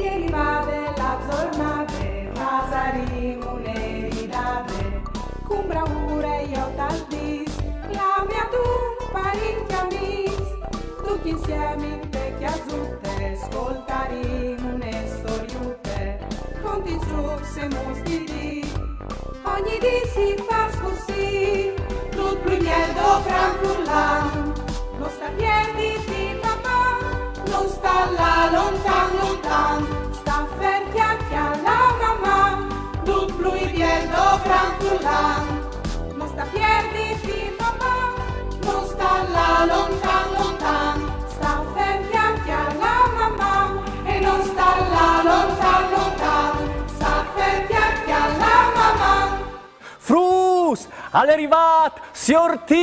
ieri va della giornata, pasaremo le ridate, con bravura io t'aldis, la mia tu parenti amici, tutti insieme in vecchia zutte, ascoltaremo une storiute, conti giù se mostri, ogni dì si fa così, tutto pluriel do gran furlan, non sta piedi di papà, non sta là lontan lontan, sta ferti anche alla mamma, tutto pluriel do gran furlan, non sta piedi di papà, non sta là lontan lontan, sta ferti anche alla mamma, e non sta là lontan lontan, sta ferti anche alla mamma. Frus, all'arrivat, signor Timp!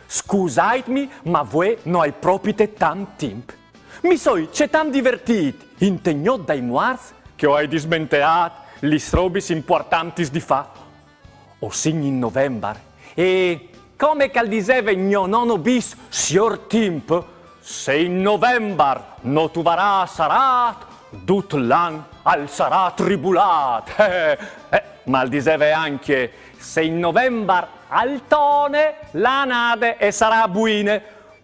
Scusatemi, ma voi non hai proprio tant tempo. Mi soi c'è tan divertit, integnot dai muars, che ho dismenteat li robis importantis di fa. O signi in novembre, e come cal diceva mio nonno bis, signor Timp, se in novembre no tu varà sarat, tut l'an al sarà tribulat. Ma diceva anche, se in novembre al tone la nade e sarà buine,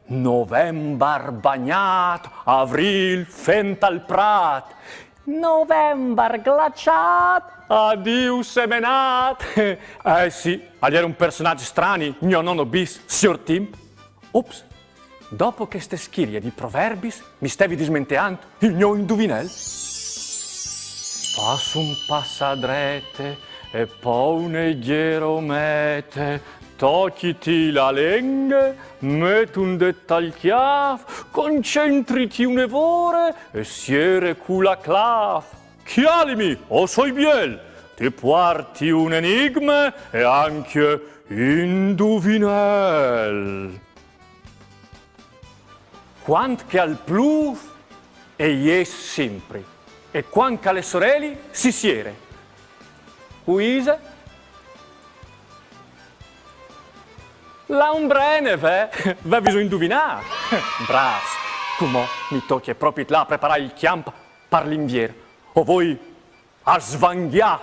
novembre bagnat, avril fent al prat, novembre glaciat, addio semenat. Sì, era un personaggio strano, mio nonno bis, signor Timp. Ops, dopo che ste schirie di proverbis, mi stavi dismenteando il mio indovinel. Fas un passadrete e poi un leggero mete, tocciti la lingua, metti un dettagliaf, concentriti un'evore e siere cula claf. Chialimi, o soi biel, ti porti un enigma e anche indovinel. Quant che al pluf e ies sempre, e quant che alle sorelle si siere. Uise? La umbrene, ve bisogna indovinare. Bras, come mi tocchi proprio là a preparare il chiamp per l'inviere. O voi a svanghià.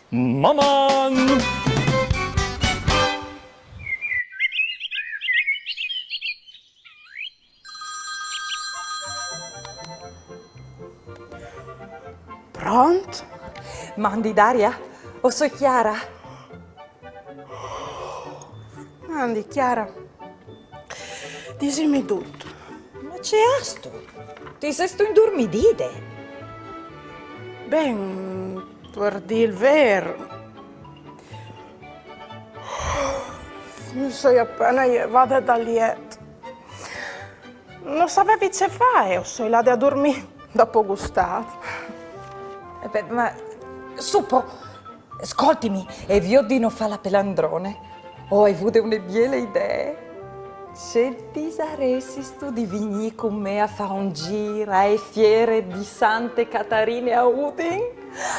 Maman! Pronto? Mandi Daria o soy Chiara? Mandi, Chiara. Dimmi tutto. Ma c'è asto? Ti sei sto indormidide? Ben, per dir il vero, mi sono appena vado da letto. Non sapevi che fare, o sono là a dormire dopo gustato. Beh, ma suppo, ascoltimi, e vi ho di non fa la pelandrone. O hai avuto une biele idee? Se ti saresti sto di vigni con me a fare un giro ai fiere di Sante Catarine a Udin?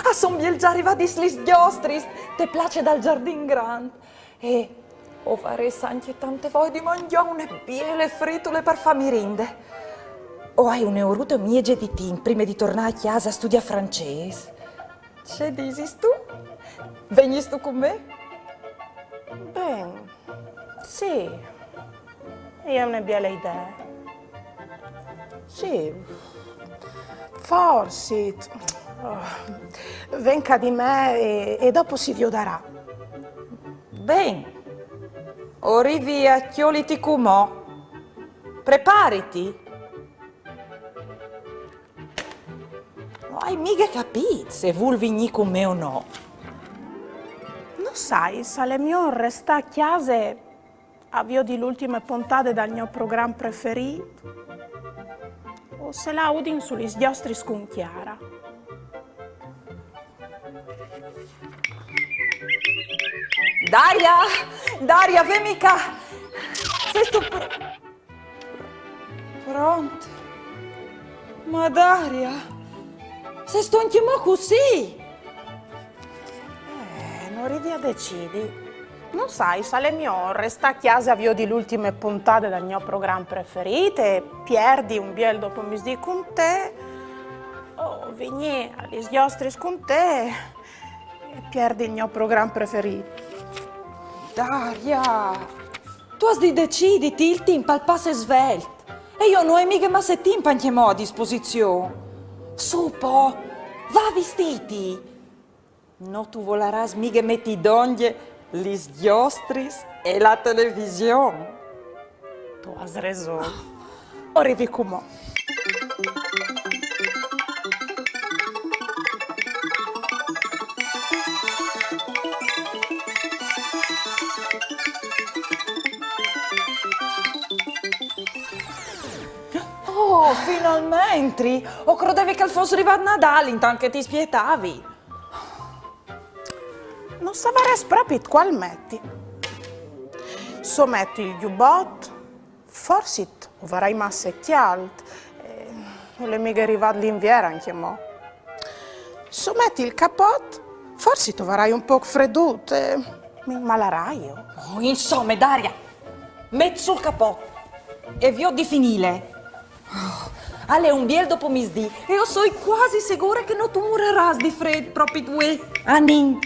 A son biel già arrivati slis giostris, te place dal giardin grand. E o faresti anche tante voglie di mangiare une biele fritole per farmi rinde. O hai un euruto miege di team prima di tornare a casa a studiare francese? Che dici tu? Vegni tu con me? Ben, sì, è una bella idea. Sì, forse. Venga di me e dopo si viodarà. Ben, ora via, chioliti comò. Prepariti. Non hai mica capito se vuol venire con me o no. Non sai, se le mie resta a casa avvio di l'ultima puntata del mio programma preferito o se la udin sugli schiostri con Chiara. Daria, vieni qua. Sei tu pronto? Ma Daria, sei sto anche mo così? Non arrivi a decidi. Non sai, sale mio, resta a casa avvio di ultime puntate del mio programma preferito e perdi un biel dopo misdì con te, o vigni agli schiostri con te e perdi il mio programma preferito. Daria, tu has di deciditi, il team al passo è svelto. E io non ho mica masse team a disposizione. Su, po', va vestiti. No, tu voleras mica metti donne, gli schiostris e la televisione. Tu has ragione. Ora vi come. Oh, finalmente! O credevi che fosse arrivato Natale intanto che ti spietavi? Non saprei proprio qual metti. So metti il giubbotto, forse avrai masse chialt, non le mica arrivato l'inverno anche mo. So metti il cappotto, forse troverai un po' fredduto e mi malarai io. Oh, insomma, Daria, metti sul cappotto e vi ho di finire. Oh, alle un biel dopo misdì e io sono quasi sicura che non tu morirai di freddo proprio tu. Anin.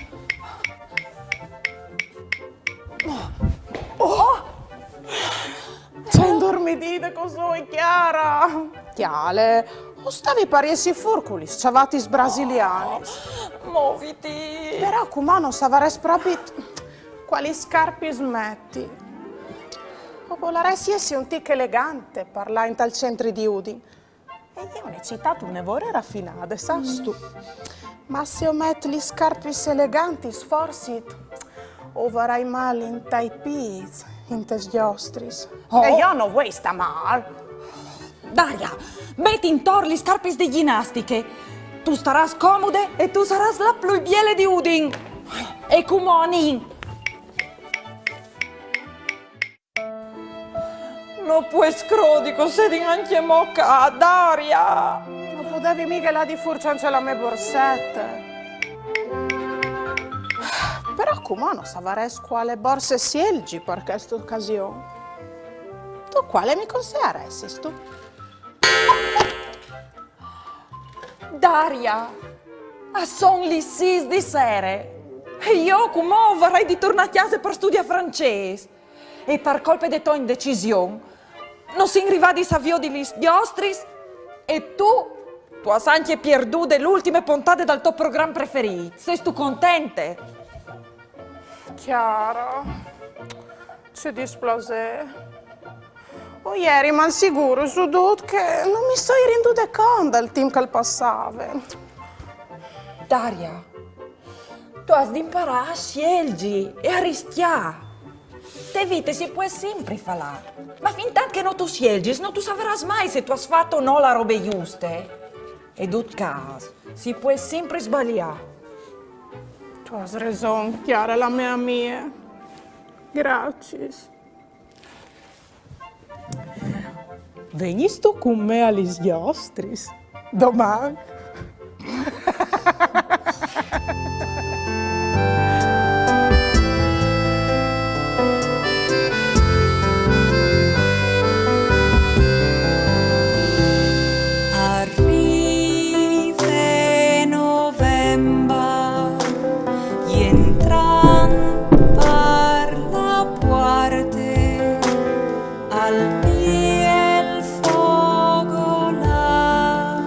C'è indormidita così, Chiara. Chiale, o stavi pariesi furculis, ciavatis brasiliani. Muoviti. Però come non saprei proprio quali scarpe smetti. O voleresti essere un tic elegante, parlare al centro di Udin. E io ne ho citato un evore raffinate, sai tu? Ma se io metto le scarpe eleganti, forse o vorrai male in taipis, in te schiostris. Oh. E io non vuoi sta male. Daria, metti in tor le scarpe di ginnastiche. Tu starai scomode e tu sarai la più biele di Udin. E cumoni. Non puoi scrodico se di anche mocca, Daria. Non potevi mica la di furciance la mia borsetta. Però come non saprei quale borse sielgi per questa occasione. Tu quale mi consiglieresti tu? Daria, son le 6 di sera. E io come vorrei di tornare a casa per studiare francese. E per colpa di tua indecisione, non si arriva di savio di gli schiostris e tu hai anche perduto le ultime puntate dal tuo programma preferito. Sei tu contente? Chiara, ci dispiace. O ieri, ma sicuro, su tutto che non mi sto rendendo conto del team che passava. Daria, tu hai di imparare a scegliere e a rischiare. Te vite si può sempre fare, ma fin tanto che non tu scegli, non tu saprai mai se tu hai fatto o no la roba giusta. E in tutto caso, si può sempre sbagliare. Tu hai ragione, Chiara, la mia. Grazie. Veni sto con me agli schiostris domani. Arrive novembre y entran per la puerta al pie el fuego là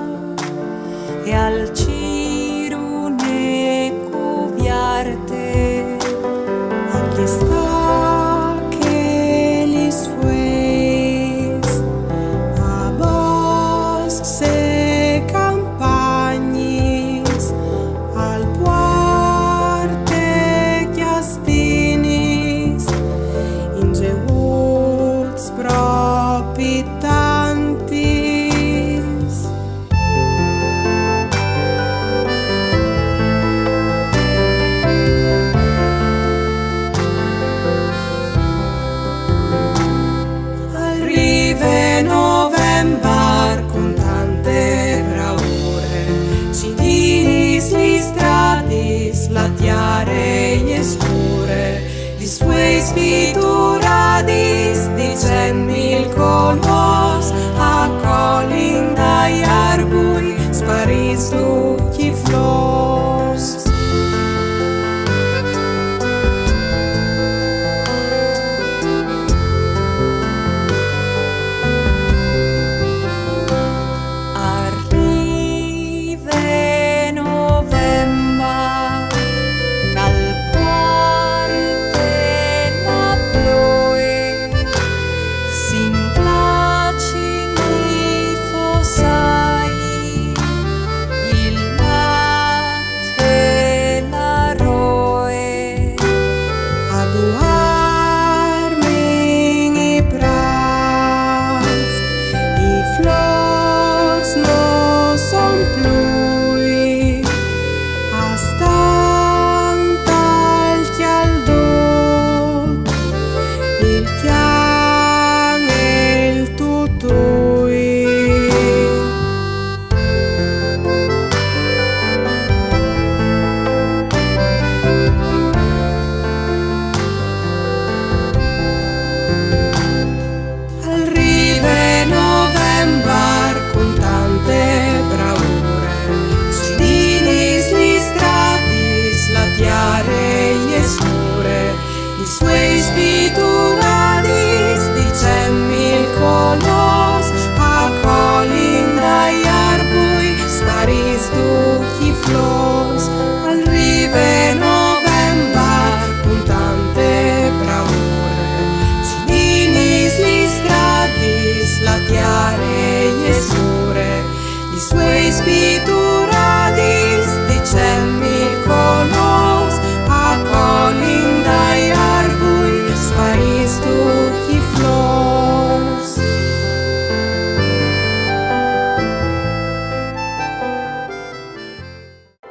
suei spituradis, dicem mil colors, a colin dai arbui, sparis tutti flors.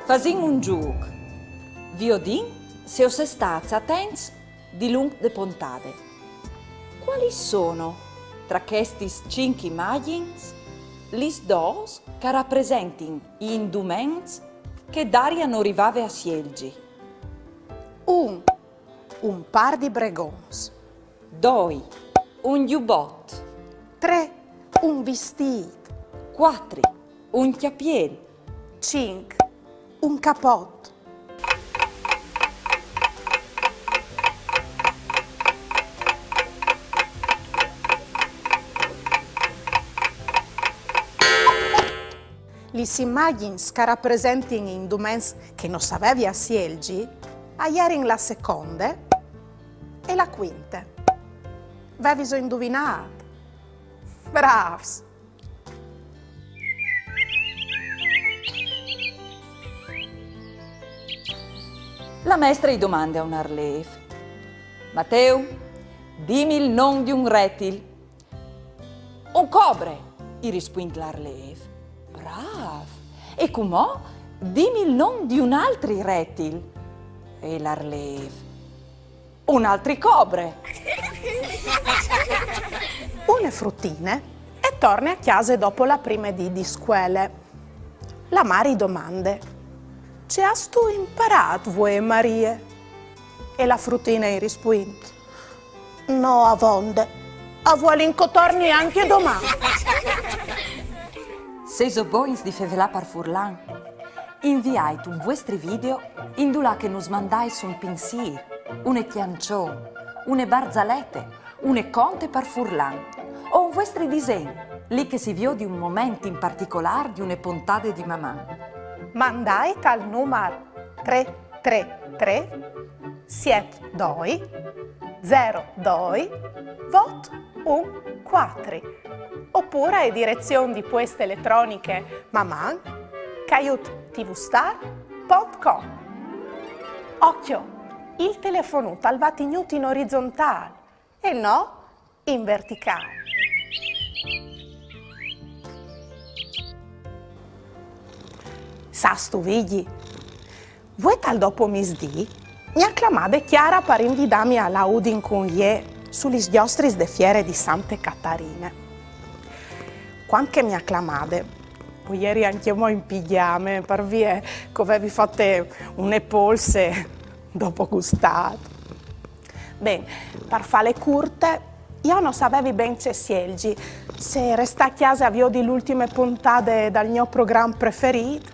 Fasin un giug. Viodin, se os stats attents di lung de pontade. Quali sono, tra questis 5 immagins, lis dos che rappresentin gli induments che Daria non rivave a sielgi? Un par di bregons. 2. Un giubbot. 3. Un vestito. 4. Un chiappiel. 5. Un capotto. Lis immagins che rappresentin induments che non sapevi a sielgi, a in la seconda e la quinta. Avevi so indovinato? Bravs! La maestra gli domanda a un arlev. Matteo, dimmi il nome di un rettile. Un cobre, gli risponde l'arlev. Brav! E com'ò? Dimmi il nome di un altro rettile. E l'arlev. Un altro cobre. Une fruttine e torna a casa dopo la prima di scuole. La Mari domande: «Ci has tu imparato voi, Marie?» E la fruttina gli risponde: «No, avonde, a vuole torni anche domani». Se so boins di fevelà par furlan, inviate un vostro video in dula che nos mandais un pensier, une chiancion, une barzalette, une conte par furlan, o un vostro disegno, lì che si vio di un momento in particolare di une puntate di mamma. Mandai al numero 333 72 02 vot 14 oppure a direzione di poste elettroniche maman@tvstar.com. Occhio, il telefono va tenuto in orizzontale e no in verticale. Sastu vigli, voi tal dopo misdì mi acclamate Chiara per invitarmi alla Udin con ie sugli schiostri de fiere di Sante Catarine. Quando mi acclamate, poi ieri anche io in pigiame per via come vi fate une polse dopo gustato. Bene, per fare curte, io non sapevo ben se sielgi, se resta a casa avio di l'ultime puntate dal mio programma preferito,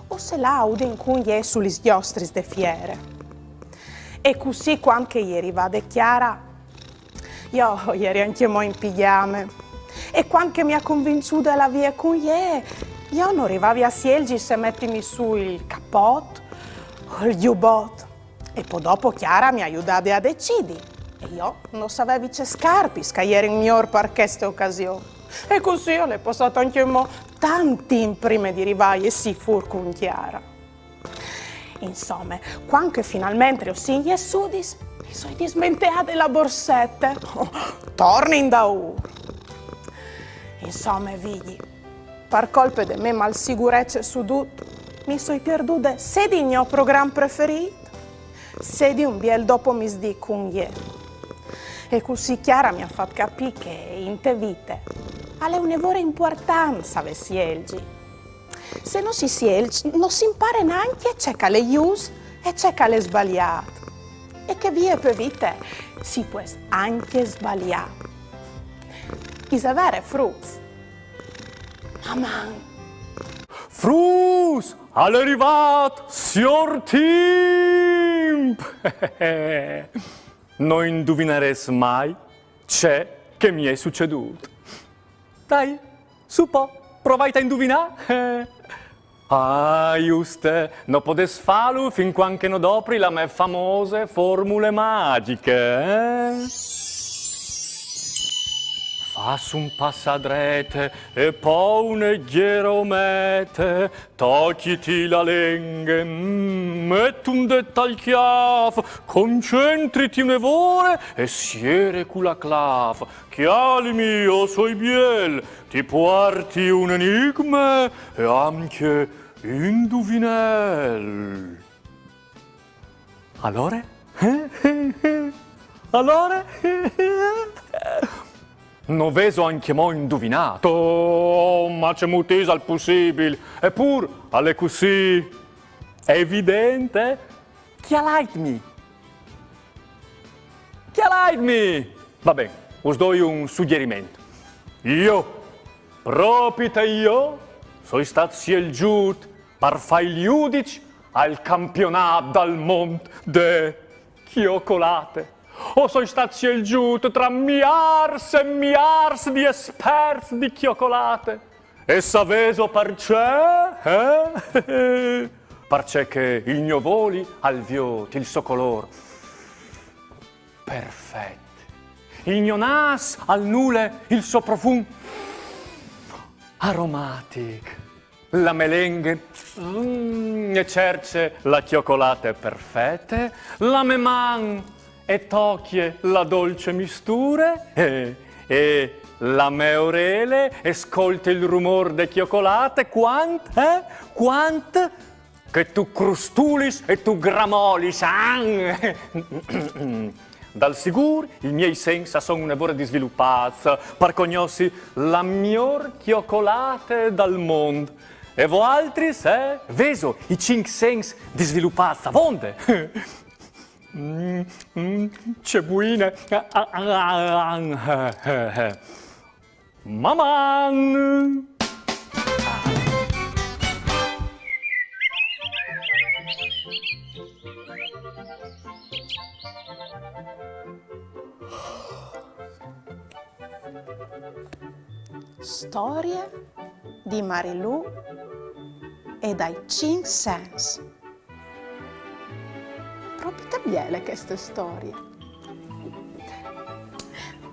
o se l'audio in cui è sugli schiostri de fiere. E così quando ieri vade Chiara, io ieri anche io in pigiame, e quando mi ha convinto della via con ie, io non arrivavi a sielgi se mettimi su il cappotto o il giubbotto. E poi dopo Chiara mi ha aiutato a decidere. E io non sapevo che scarpi, che ieri in miglior per queste occasioni. E così io le passato anche tanti prima di arrivare e si fur con Chiara. Insomma, quando finalmente ho sigli e sudis, mi sono dismenteate la borsetta. Torni in da ora. Insomma, vedi, per colpa di me malsicurezza su tutto, mi sono perduta sia di mio programma preferito, sia di un biel dopo misdì con ieri. E così Chiara mi ha fatto capire che in te vite ha una vera importanza le sielgi. Se non si sielgi, non si impara neanche c'è che le use e c'è che le sbagliate. E che via per vite si può anche sbagliare. Isavere frus. Aman. Frus, all'arrivato, signor Timp! Non indovineresti mai c'è che mi è succeduto. Dai, su po', provate a indovinare. Ah, giusto, non potete farlo fin quando non dopri le mie famose formule magiche. Fas un passadrete e poi un ghieromete, tocchiti la lenghe, metti un detta al chiaf, concentriti un'evore e siere con la clav. Chiali mio, soi biel, ti porti un enigma e anche indovinel. Allora? Allora? Non veso anche mo indovinato, ma c'è mutesa al possibile. Eppur, alle così, è evidente. Chi ha like me? Va bene, us do un suggerimento. Io, proprio io, sono stato scelto per fare il giudice al campionato del mondo de cioccolate. O sono stato scelto tra miliardi e miliardi di esperti di cioccolate. E sapevo perché? Perché che il mio voli al il suo colore perfetto. Il mio nas al nulle il suo profumo aromatico. La melenghe e cerce la cioccolata perfetta. La me man e tocchie la dolce mistura e la me orele ascolta il rumore de cioccolate quant che tu crustulis e tu gramolis. Dal sicuro i miei sensi sono un'evore di sviluppazza per conosci la miglior cioccolata del mondo. E voi altri, veso i 5 sensi di sviluppazza, vonde? C'è buina. Maman! Storie di Marilù e dai 5 sensi. Proprio belle queste storie.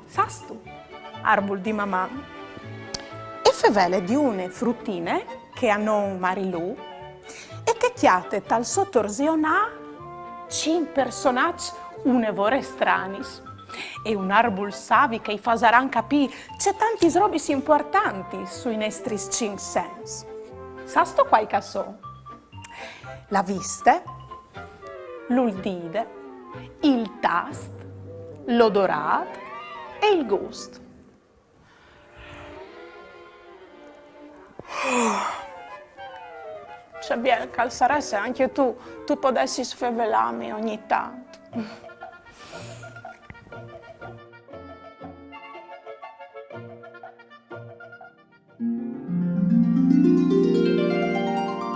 Sas tu, arbol di mamma, e fevele di une fruttine che hanno Marilù e che chiate tal sottorzionà 5 personaggi un'evore stranis. E un arbol savi che i fasaran capì c'è tanti robis importanti sui nostri 5 sensi. Sasto quai caso? La viste, l'udide, il tast, l'odorato e il gusto. C'è bien, calzaresse anche tu potessi sfevelarmi ogni tanto.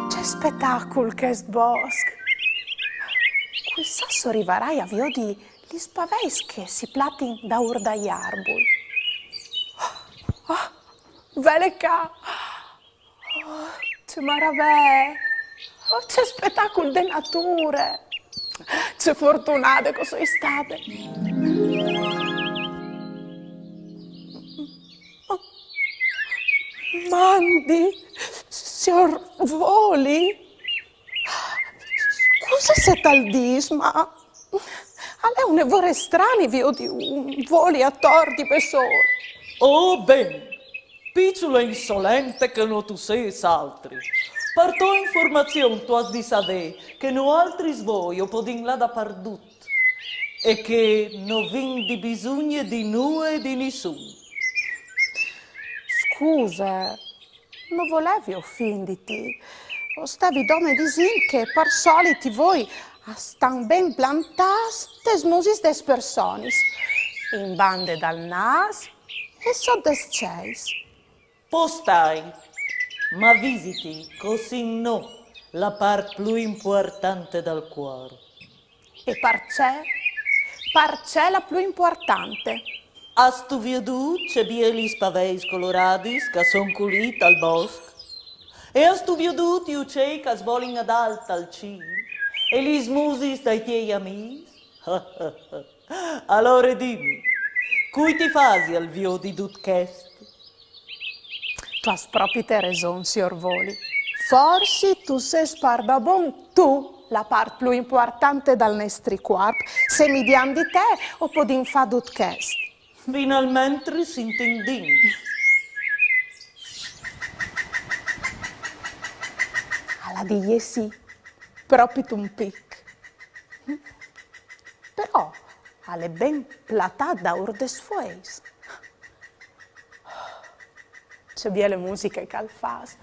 C'è spettacolo che sbosc. Qui sasso arriverai a viodi gli spaveis che si platin da urdai arbol. Vele ca! C'è maravè! C'è spettacolo de nature! C'è fortunate che sono state! Mandi, signor Voli, cosa sei tal disma? A lei un evore strani vio di un voli a torti pesore. Oh ben, piccolo insolente che non tu sei altri. Per tua informazione tu has di sapere che no altri svoglio podin là da perdut e che non vin di bisogno di noi e di nessuno. Scusa, non volevi offenditi. O stavi dome di sin che per soliti voi stan ben plantas des musis des personis, in bande dal nas e so des ceis. Postai, ma visiti così no la parte più importante del cuore. E par c'è la più importante. Has tu veduto c'è bieli spaveis coloradis che son culit al bosco? E has tu veduto gli uccelli che svolin ad alta al cielo? E gli smusis dai tuoi amici? Allora dimmi, Cui ti fasi al vio di Dudchest? Tu has proprio raison, signor Voli. Forse tu sei sparbabon, tu, la part più importante dal nostro corpo, se mi diamo di te o podin fa Dudchest. Finalmente si intendin. Alla di sì, proprio un pic. Però alle ben platate da urdes fueis. C'è belle musiche calfas.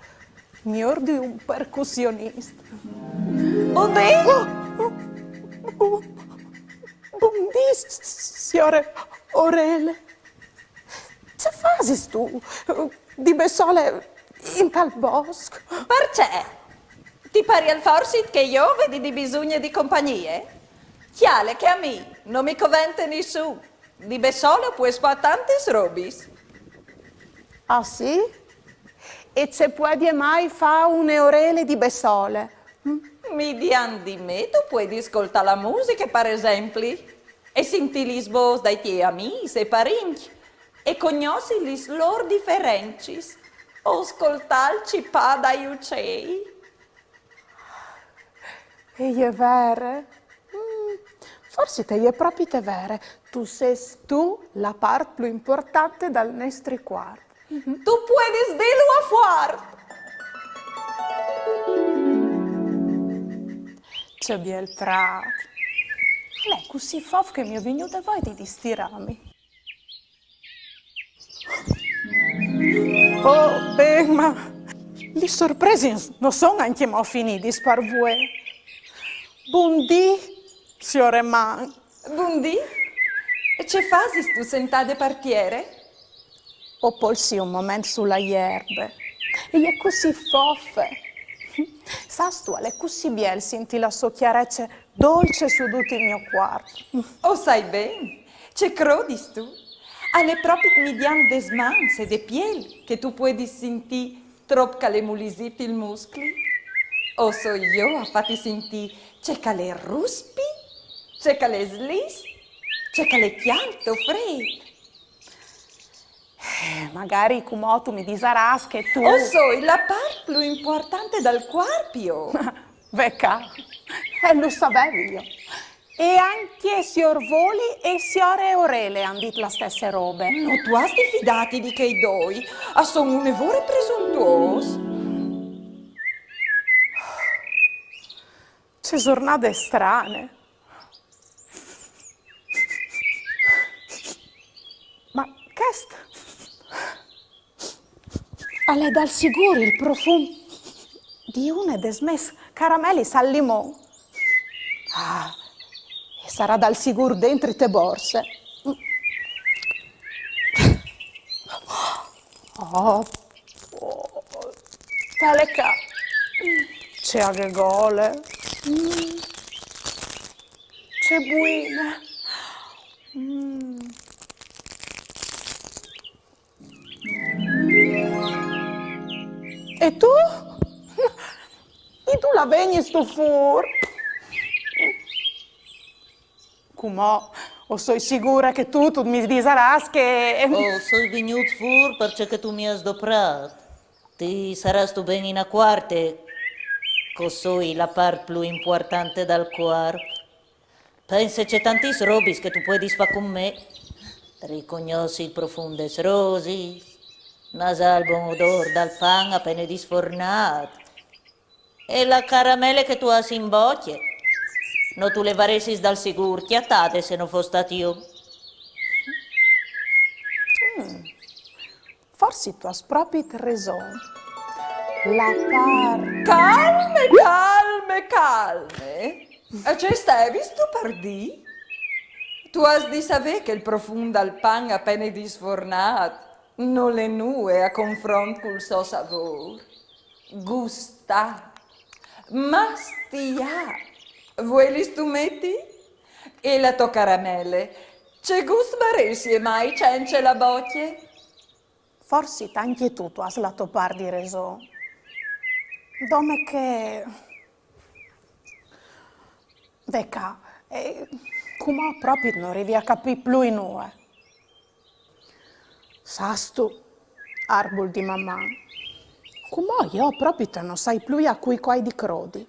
Mi ordi un percussionista. Odè? Buondì, signore Orele. Che fasi tu di Bessole in tal bosco? Perché? Ti pari al forsit che io vedi di bisogno di compagnie? Chiale che a me non mi covente nessuno. Di Bessole puoi fare tante robis. Ah sì? E se puoi mai fa un'orele di Bessole? Mi dian di me, tu puoi ascoltare la musica, per esempio, e senti gli sbos dai tuoi amici e parenti, e conosci gli loro differenze, o ascoltare il cipà dai uccelli. E è vero? Forse te è proprio te vero. Tu sei la parte più importante dal nostro cuore. Tu puoi dirlo a fuori. C'è bel prato. Lei è così fof che mi è venuta voglia di stirarmi. Oh, beh, ma le sorprese non sono anche mai finite, per voi. Buondì, signore Man. Buondì? E che fasi tu sentate partiere? Ho polsi un momento sulla erbe. E è così foffe. Sai tu, è così bel senti la sua chiarezza dolce su tutto il mio quarto. Oh, sai bene, c'è crodis tu. Alle proprie mediane des mans e de piel che tu puoi sentire troppo che le mulisiti i muscoli. O so io a fatti sentire c'è che le ruspi, c'è che le slis, c'è che le chianto fredde. Magari come tu mi disaras che tu... O so la parte più importante del corpo. Vecca, lo sapevo io. E anche signor Voli e signore Orele hanno detto la stessa roba. No, tu hai fidati di che doi, a sono un evore presuntuoso. C'è giornate strane. Ma che sta? Alle dal sicuro il profumo di una desmes caramelli al limone. Ah, e sarà dal sicuro dentro te borse. Oh, tale ca. C'è anche gole. C'è buina. E tu? E tu la vegni sto fur? Come? O sono sicura che tu mi disaras che... Oh, sono venuto fuori perché tu mi hai sdoprato. Ti sarai tu bene in a quarte, così la parte più importante del corpo. Pensa c'è tanti robis che tu puoi fare con me. Riconosci il profundo rosi, nasal buon odore dal pan appena disfornato. E la caramelle che tu hai in bocca. Non tu le varessi dal sicuro, chiattate se non fosse stato io. Forse tu hai proprio ragione. La par... Calme, calme, calme. E ci stai visto per di? Tu hai di sapere che il profumo del pan appena disfornato non le nue a confronto col suo sapore. Gusta, mastia. Vuoi gli stumetti? E la tua caramelle? C'è gusto baresi e mai c'è la bocca? Forse anche tu hai la tua par di ragione. Dome che... Vecca, come proprio non arrivi a capire più in noi. Sas tu, arbol di mamma, come io proprio te non sai più a cui coi di crodi.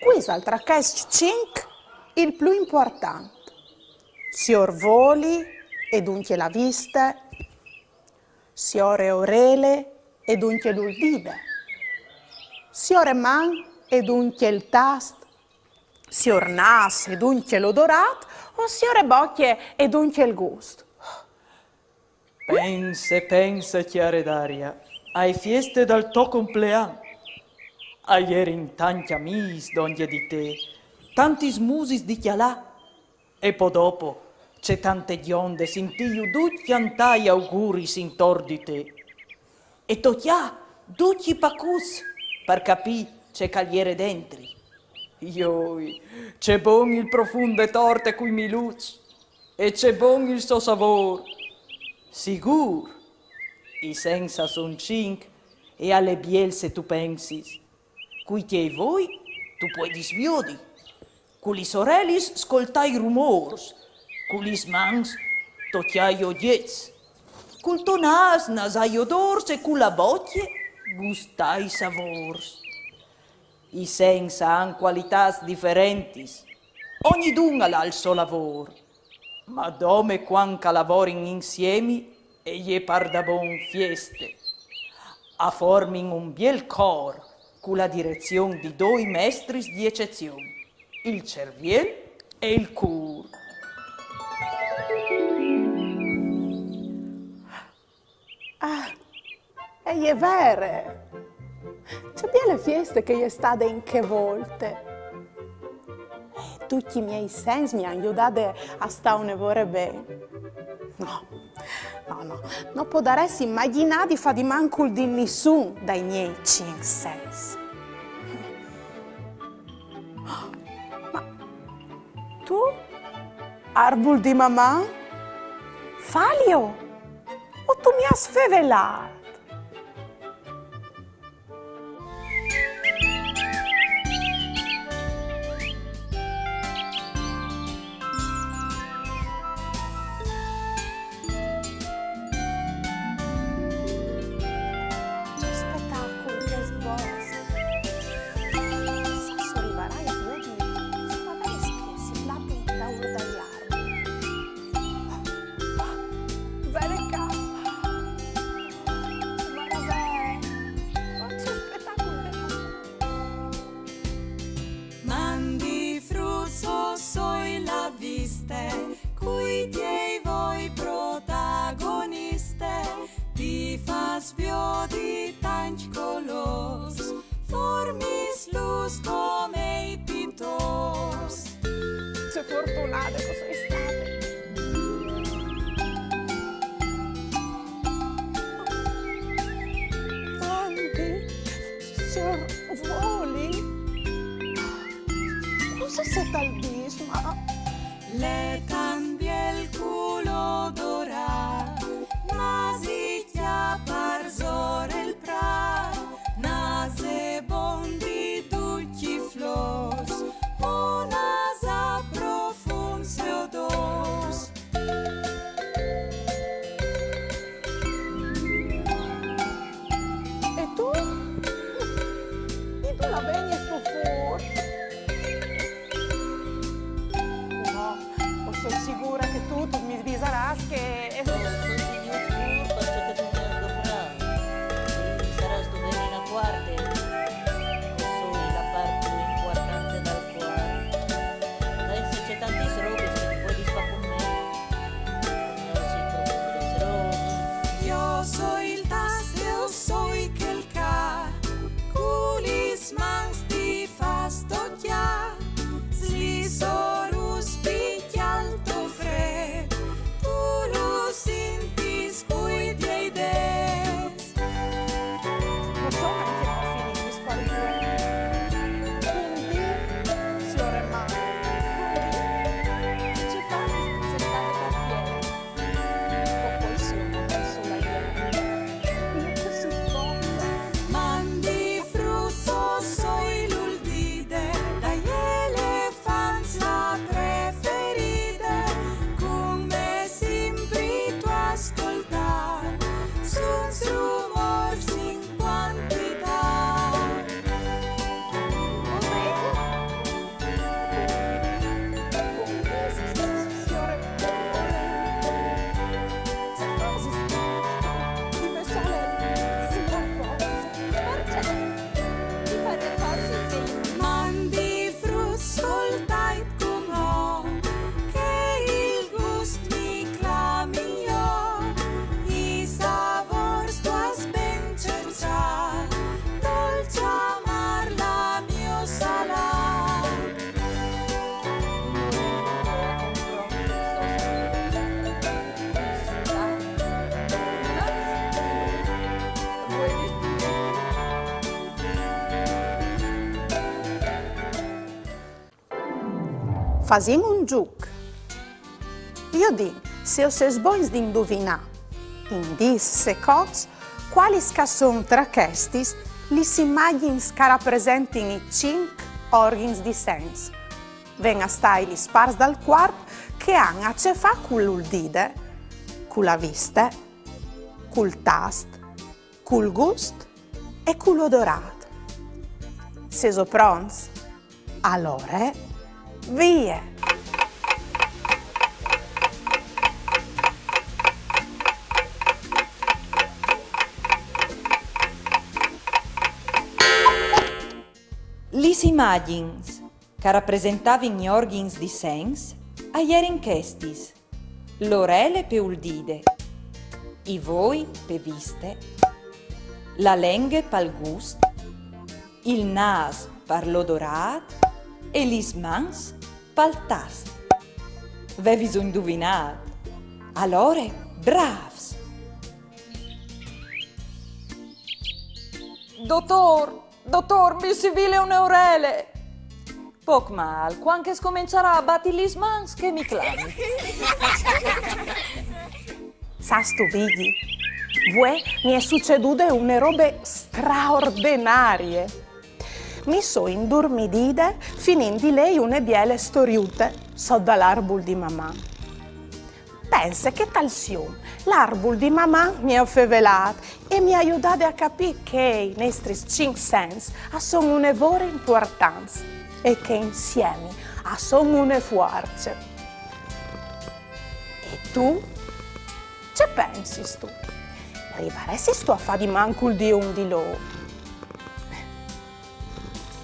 Quest'altra che è cinque il più importante. Sior voli ed unche la vista, siore orele ed unche l'udide, siore man ed unche il tast, sior nas ed unche l'odorat, o siore bocchie ed unche il gusto. Pensa, chiare d'aria, ai fieste dal tuo compleanno. A ieri in tanti amici d'ogni di te, tanti smusis di chialà. E poi dopo c'è tante gionde, sintiglio tutti antai auguri sintor di te. E tochià, tutti pacus, per capì c'è cagliere dentri. Ioi, c'è bon il profonde torte cui mi luce, e c'è bon il suo savor. Sigur, i senza son cinque, e alle biel se tu pensis. Cui te voi, tu puoi disviodi. Culi sorelis scoltai rumors, culis mans totiai odiez. Cul tonas nasai odors e culla bocchie gustai savors. I senza han qualitas differentis, ogni dunga l'ha il suo lavoro. Ma dome quanca lavorin insieme e gli par da bon fieste. A formin un biel cor, con la direzione di due mestris di eccezione, il cerviel e il cur. Ah, e è vero. C'è bien le feste che è state in che volte. Tutti i miei sensi mi hanno aiutato a stare un'evore bene. No, non può darsi immaginare di fare di mancul di nessuno dai miei cinque sensi. Ma tu, arbol di mamma, falio o tu mi hai sfevelato? Mandi fruso soi la viste, cui tiei voi protagoniste, ti fas viodi tanti colos, formis lus come i pittos. Che fortunate che sono state. Quanti sorvoli? Cosa sei tal bisma? Le cambia il culo dorat, nasitja parzore il prat, nase bondi ducchi flos, o nasa profunse odors. E tu? E tu la vegni sto fuori? No, posso Fasim un gioco. Io dico, se os bois di indovinare in 10 secondi quali sono tra questi li si immagini che rappresentano i 5 organi di senso. Venga stai gli spars dal quarto che hanno a che fare con l'udito, con la vista, col tasto, col gusto e con l'odorato. Se sono pronti? Allora, via! Lis immagins che rappresentavano gli organi di sens eren questis: l'orele per udire, i voi per viste, la lingua per gusto, il naso per l'odorato e lis mans per tasto. Vevi indovinato? Allora, bravs! Dottor, mi si vile un eurele! Poc mal, quando scomincerà a battere lis mans che mi clami. Sasto vidi, voi mi è succedute une robe straordinarie. Mi so indormidite finendo lei une biele storiute sotto dall'arbol di mamma. Pensa che tal sium, l'arbol di mamma mi ha fevelato e mi ha aiutato a capire che i nostri 5 sensi sono una vera importanza e che insieme sono una forza. E tu? Che pensi tu? Arriveresti a fare di manco il dio un di loro?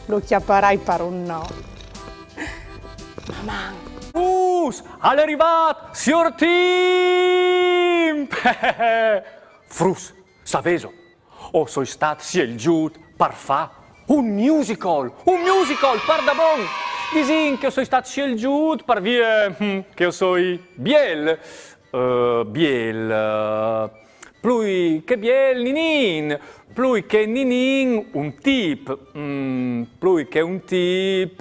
Lo chiapperai per un no. Mamma. All'arrivato, signor Tim! Frus, saveso, sono stato scelto per fare un musical, pardon! Disin che sono stato scelto per via che io sono biel, plui che biel ninin, plui che ninin un tip, plui che un tip,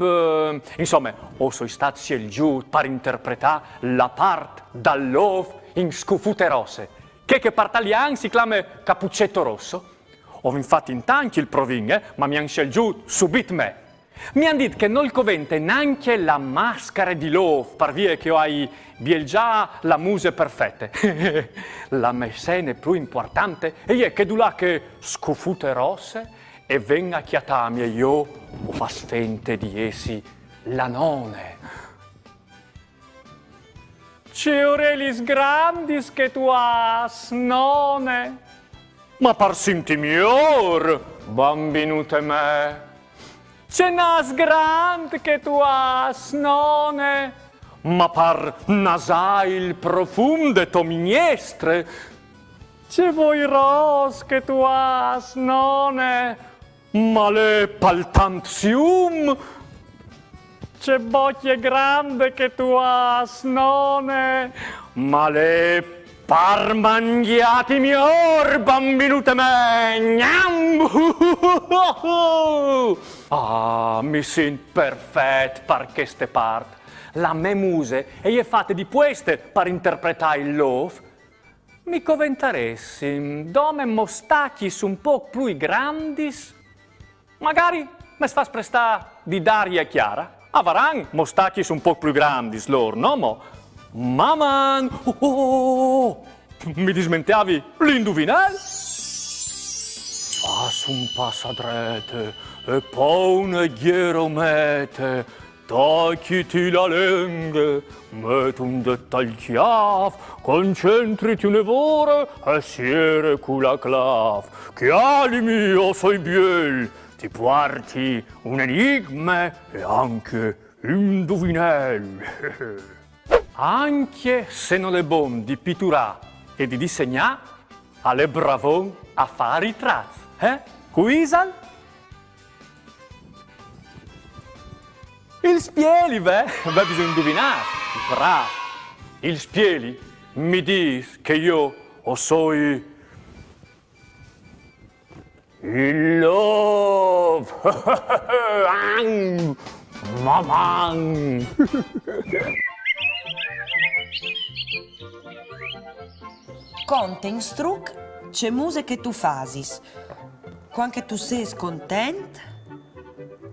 insomma, sono stato scelto per interpretare la parte dall'ov in Scufute Rosse, che per italiano si chiama Cappuccetto Rosso. Ho infatti in tanti il provin, ma mi hanno scelto subito me. Mi hanno detto che non covente neanche la maschera di love, per via che hai biel già la muse perfetta. La messena più importante è che là che Scufute Rosse e venga chiatami e io o fa sfente di essi la none. C'è orelis grandis che tu has, none. Ma par sinti miglior, bambinute me. C'è nas grand che tu has, none. Ma par nasai il profum de to miniestre. C'è voi ros che tu has, none. Ma le paltantium. C'è bocche grande che tu has, none. Ma le par mangiati mior, bambinute me, gnam! Mi sento perfetto per queste parti. La mia muse è fatta di queste per interpretare il love. Mi coventaresti, dome mostacchi un po' più grandi, magari mi fa prestare di Daria Chiara. Avranno mostacchi un po' più grandi loro, no? Maman! Mi dismentiavi l'indovinello? Fas un passadrete e poi un ghieromete, tacchiti la lingua, metti un dettagliato, concentriti un'evore e siere con la clav. Chiali mio, sei biel, ti porti un enigma e anche indovinello. Anche se non è buon di pitturare e di disegnare, è bravon a fare i tratti, Quisal? Il spieli, bisogna indovinare, bravo. Il spieli mi dice che io so il love. Maman! Conta in struc c'è muse che tu fasis. Quando tu sei content,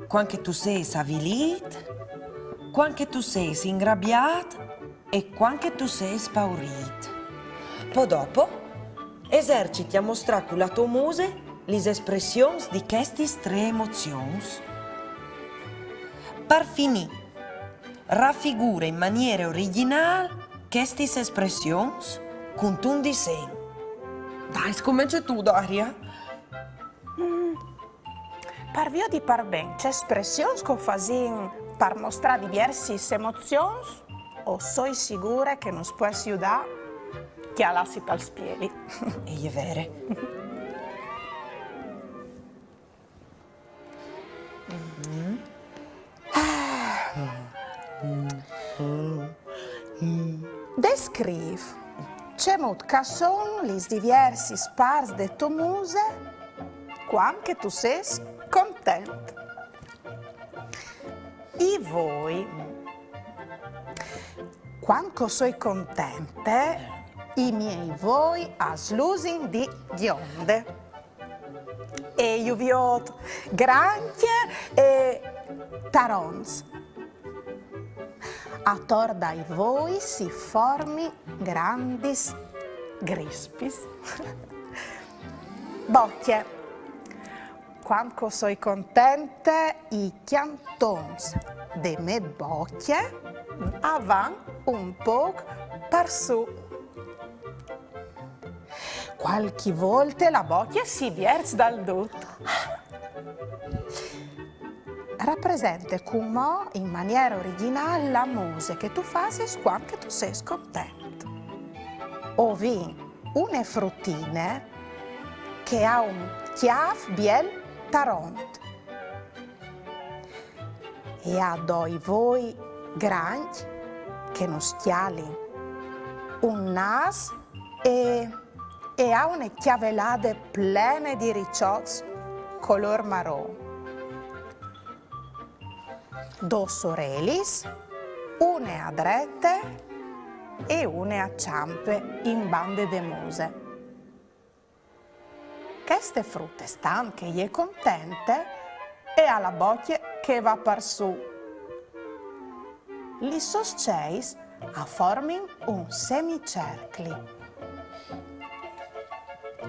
quando tu sei avvilit, quando tu sei ingrabbiat e quando tu sei spaurit. Poi dopo eserciti a mostrare con la tua muse le espressioni di queste tre emozioni. Per finire, raffigura in maniera originale queste espressioni con un disegno. Dai, scommence tu, Daria. Per via di par ben, c'è espressioni che fasin per mostrare diverse emozioni o soi sicura che non si può aiutare che ha lassi per spieli. E è vero. Descriv cemut ca son lis diversi spars de to muse quam che tu ses content. I voi, quando soi contente, i miei voi aslusin di gionde. E io vi ho granchie e tarons. Attorno ai voi si formi grandis grispis. Bocchie, quando soi contente, i chiantons de me bocchie avan un po' per su. Qualche volta la bocchia si viers dal tutto. Rappresenta come in maniera originale la musica che tu fai quando tu sei contento. Ovi une fruttine che ha un chiaf biel taront e a doi voi grandi che non stiali un nas e ha une chiavelade plene di ricciotti color marron. Due sorelis, une a drette e une a ciampe in bande de muse. Queste frutte stanche e contente e alla bocchia che va per su. Li sosceis a formin un semicercli.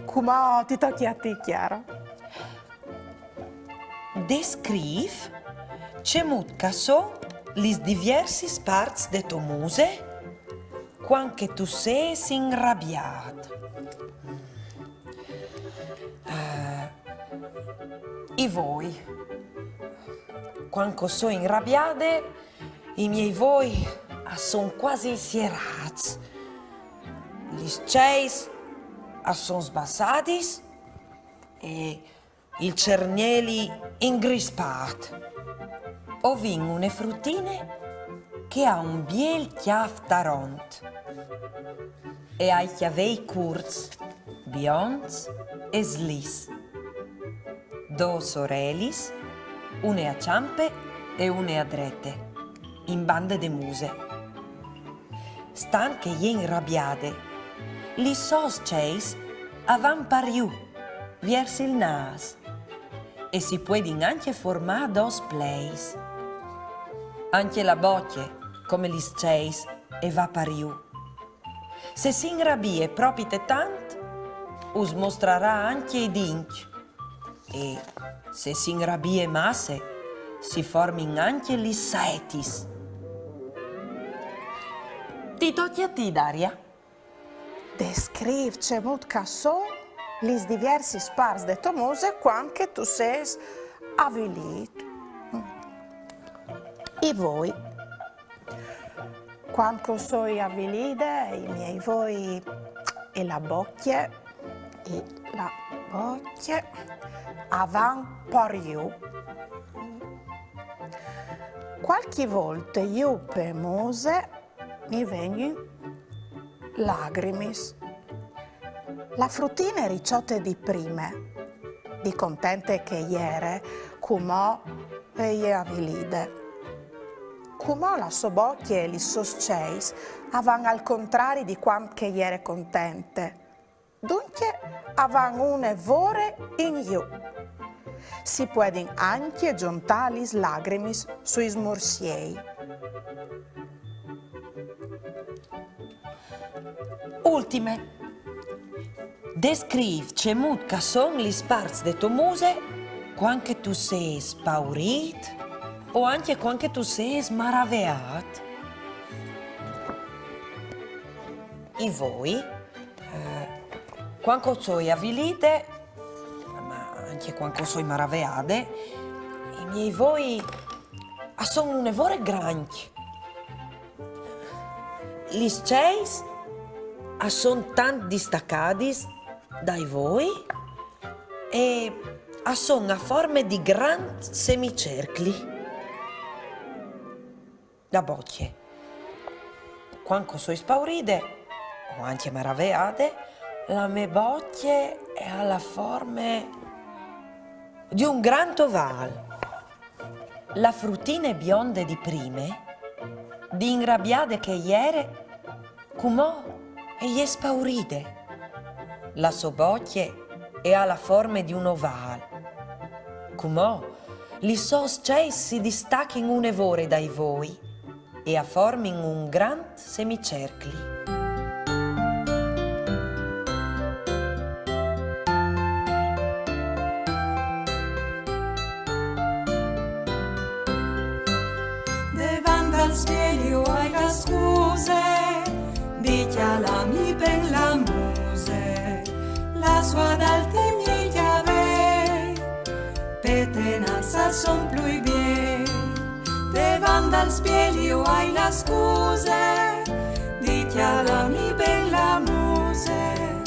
Come ti tocchi a te, Chiara? Descriv cemut ca so lis diversi parts de to muse quando tu sei inrabbiat. I voi, quando so inrabbiate, i miei voi son quasi sierats. Lis ceis son sbassati e il cerneli ingrispat. Ho vin une fruttine che ha un biel chiaf taront e ai chiavei curz, bionds e slis. Do sorelis, une a ciampe e une a drette, in bande de muse. Stanche e inrabbiate, li sos ceis avan pariu, vers il nas, e si pueden anche formare dos pleis. Anche la bocchie, come li ceis, e va pariu. Se si inrabbie propite tant, us mostrarà anche i dinch. E se si inrabbie masse, si formin anche li saetis. Ti tocchi a ti, Daria. Descriv cemut ca son lis diversi spars de to muse quando che tu sei avvilit. I voi, quando soi avvilide, i miei voi e la bocchie avan pariu. Qualche volta io per muse mi vengono lagrimis. La fruttina è ricciotte di prime, di contente che ieri, come e avvilide. come la sua bocca e i suoi ceis avevano al contrario di quanto che ieri contente. Dunque avevano un vore in più. Si pueden anche giuntare le lacrime sui smorsiei. Ultime. Descrive cemut che sono le parti de to muse quando tu sei spaurit o anche quando tu sei maravigliato. E voi, quando sono avvilite, ma anche quando sono maravigliate, i miei voi sono un evore grande. Gli ceis sono tanto distaccati dai voi e sono a forma di grandi semicercoli. Da bocche. Quando sono spaurite o anche maravigliate, la mia bocche è alla forma di un gran ovale. La fruttine bionde di prime, di ingrabbiate che ieri, comò e gli spaurite. La sua bocche è alla forma di un ovale. Comò, li sos ceis si distaccano un evore dai voi e formano un gran semicercli. Davanti al spieglio hai la scuse, dichiarami ben la muse, la sua d'alti miei chiave, petenanza son più bien. Davanti al spieglio hai la scuse, dichiarami ben la muse,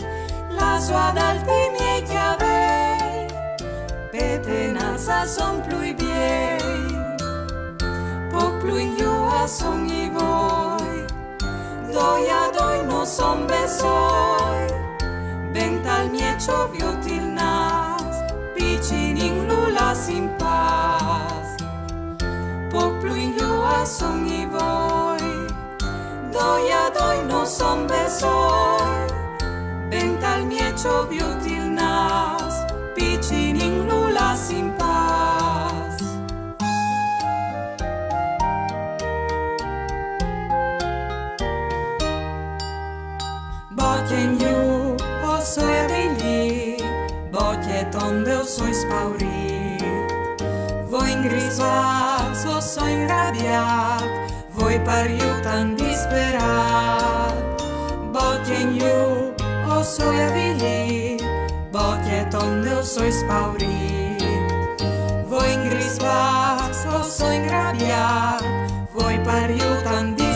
la sua d'alti miei chiave, petenanza son più bien. Più in giù a sogni voi, doi a doi non son besoi, ben tal miecio viotil nas, piccin in lula sin paz. Più in giù a sogni voi, doi a doi non son besoi, ben tal miecio viotil nas, piccin in lula sin paz. Bocche giù, o soi avvili, bocche tonde o soi spaurit. Voi ingrisat, o soi inrabbiat, voi pariutan disperat. Bocche giù, o soi avvili, bocche tonde o soi spaurit. Voi ingrisat, o soi inrabbiat, voi pariutan disperat.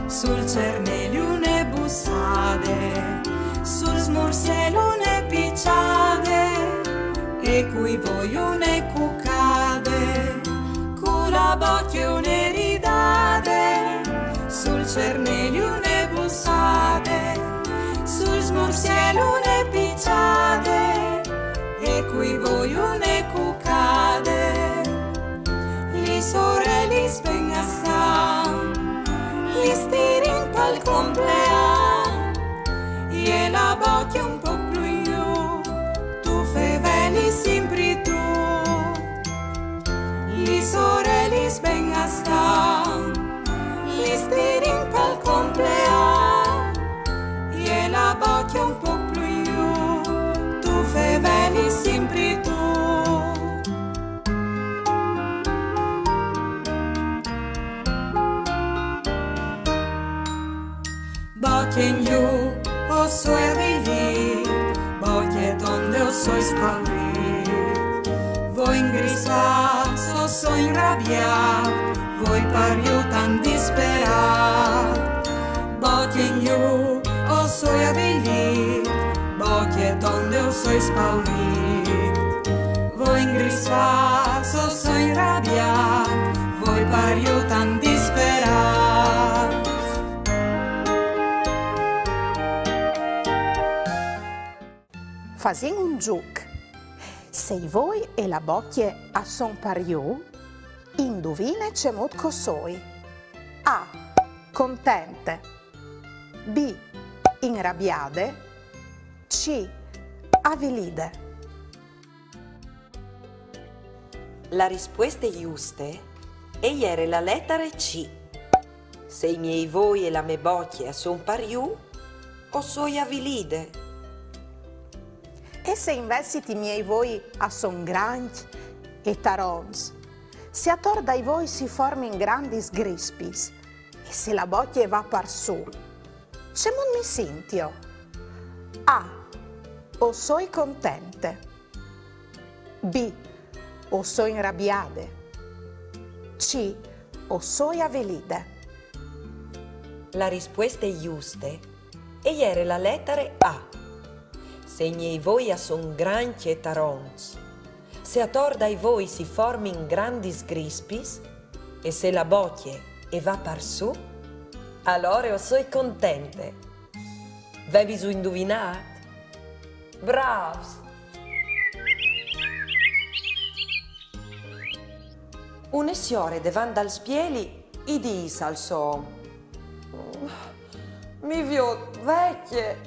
Sul cermelio une bussade, sul smorsielo une picciade, e qui voglio une cuccade, con la bocchia une ridade, sul cermelio une bussade, sul smorsielo une picciade, e qui voglio une cuccade, li sorelli spengastan, li stirin pal compleanno, e la bocca un po' più in giù, tu fai veli sempre tu. Li sorelli spengastan, li stirin pal compleanno, e la bocca un po' più in giù, tu fai veli sempre tu. Bocche in giù, o soi avvili, bocche tonde o soi spaurit. Voi ingrisat, o soi inrabbiat, voi pariutan disperat. Bocche in giù, o soi avvili, bocche tonde so spaurit. Voi ingrisfats o so inrabiat, voi pariu tan disperat. Fasin un giuc. Se voi e la bocchie a son pariu, indovine cemut cosoi. A. Contente. B. Inrabiade. C. Avilide. La risposta giusta era la lettera C. Se i miei voi e la mia bocchia son pariu, o soi avilide. E se investiti miei voi a son grandi e tarons, se attorno ai voi si formin grandi grispis, e se la bocchia va par su, c'è mon mi sentio? A. O soi contente. B. O soi inrabiade. C. O soi avilide. La risposta giusta era la lettera A. Se i miei voi son grandi e tarons, se attorno ai voi si formin grandi grispis, e se la bocchia va par su, allora io sono contente. Avevi su indovinato? Bravs! Una signora davanti al spieli e disse al suo: mi vedo vecchie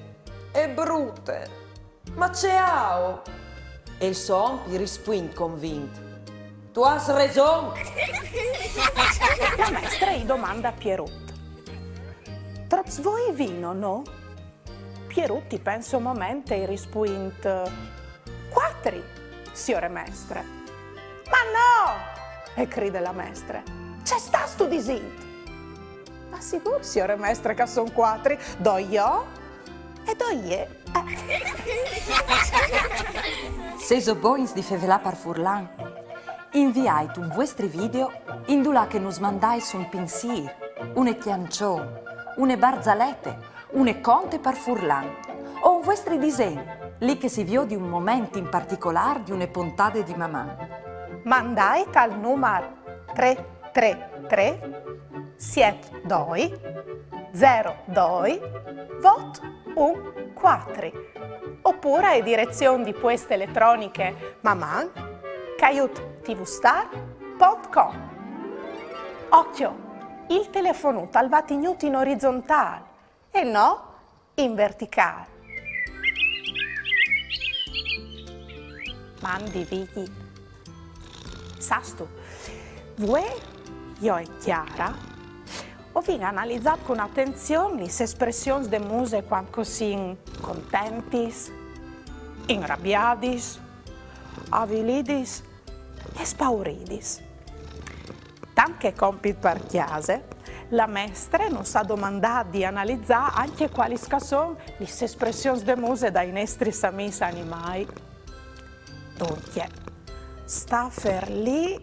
e brutte, ma c'è ao? E il suo gli rispose convinto: tu hai ragione! La maestra gli domanda a Pierutto. Trops voi vino, no? Pierutti pensa un momento e risponde: quattri, signore maestre. Ma no! E cride la maestra: c'è sta stu disint? Ma sicuro, signore maestre, che son quattri? Do io e do ie. Se so boins di fevelà par furlan, inviai tu vostri video indulà che nos mandais un pensier, une chiancion, une barzalette, une conte par furlan, o un vostri disegni, lì che si vio di un momento in particolare di une puntate di mamma. Mandai al numero 333 72 02 vot 14 oppure a direzione di poste elettroniche maman@tvstar.com. Occhio, il telefono al va tenuto in orizzontale e no in verticale. Mandi vigli. Sastu, voi, io e Chiara, ho analizzato con attenzione le espressioni de muse quando così contentis, inrabbiadis, avilidis e spauridis. Tanche compiti per chiase, la maestra nos ha domandato di analizzare anche quali sono le espressioni de muse dai nostri amici animali. Dunque, sta fer lì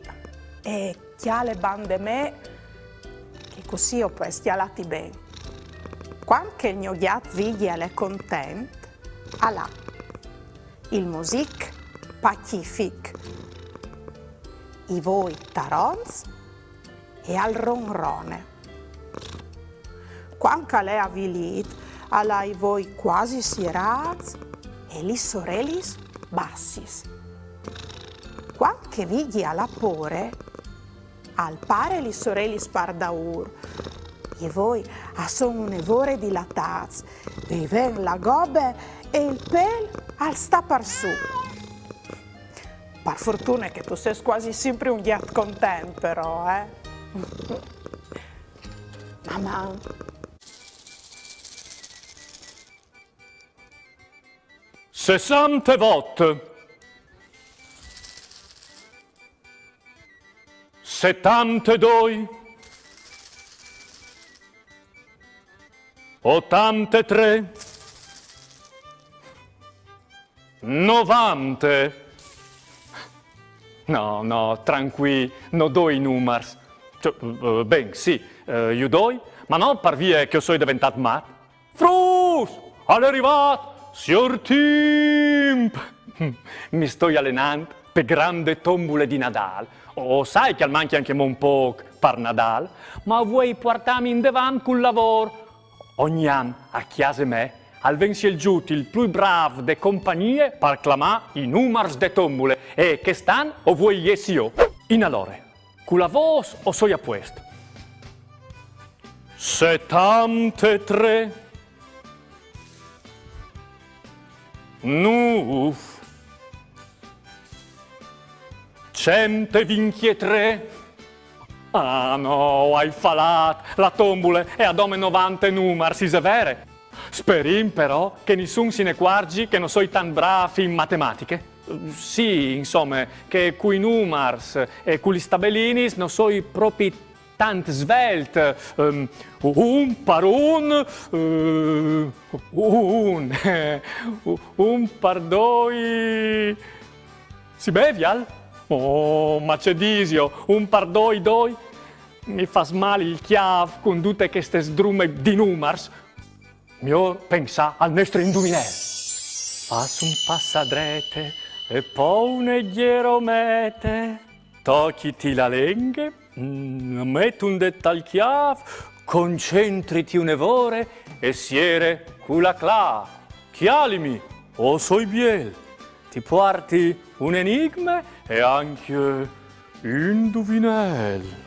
e chiale bande me che così ho poi stialati bene. Quando il mio gat viglia è contento, allà, il music pacific, i voi tarons e al ronrone. Quando lei ha vilit, allà i voi quasi sierats e li sorelis bassis. Quando che vigli alla pore, al pare li sorelli spardaur, e voi a son un'evore dilataz, vi ven la gobbe e il pel al sta par su. Per fortuna che tu sei quasi sempre un gat contento, però, eh? Mamma. 60 volte. 72, 83, 90. No, tranquilli, non do i numeri. Ben, sì, io do, ma non per via che sono diventato matto. Frus, è arrivato, Signor Timp! Mi sto allenando per grande tombole di Nadal. Sai che al manchi anche un po' per Nadal, ma vuoi portarmi in davanti col lavoro? Ogni anno a chiesa me, al vensi il giuti il più bravo de compagnie per clamare i numeri de tombole e che stan o vuoi essi io. In allora, con la voce o soi a questo? 73 Nuf 123. Ah no, hai falato, la tombola è a dome 90 numeri, si è vero? Sperim però che nessuno se ne accorgi che non sono tan bravi in matematiche. Sì, insomma, che coi numeri e con gli stabellini non sono proprio tanto svelte. Un par par doi. Si bevial? Oh, ma c'è disio, un par doi. Mi fa male il chiav con tutte queste sdrume di numers. Mio pensa al nostro indovinello. Fas un passadrete e poi un egliero mete. Tocciti la lenghe, metti un dettaglio chiav, concentriti un'evore e siere con la clav. Chialimi, o soi biel. Ti porti un enigma e anche un indovinello.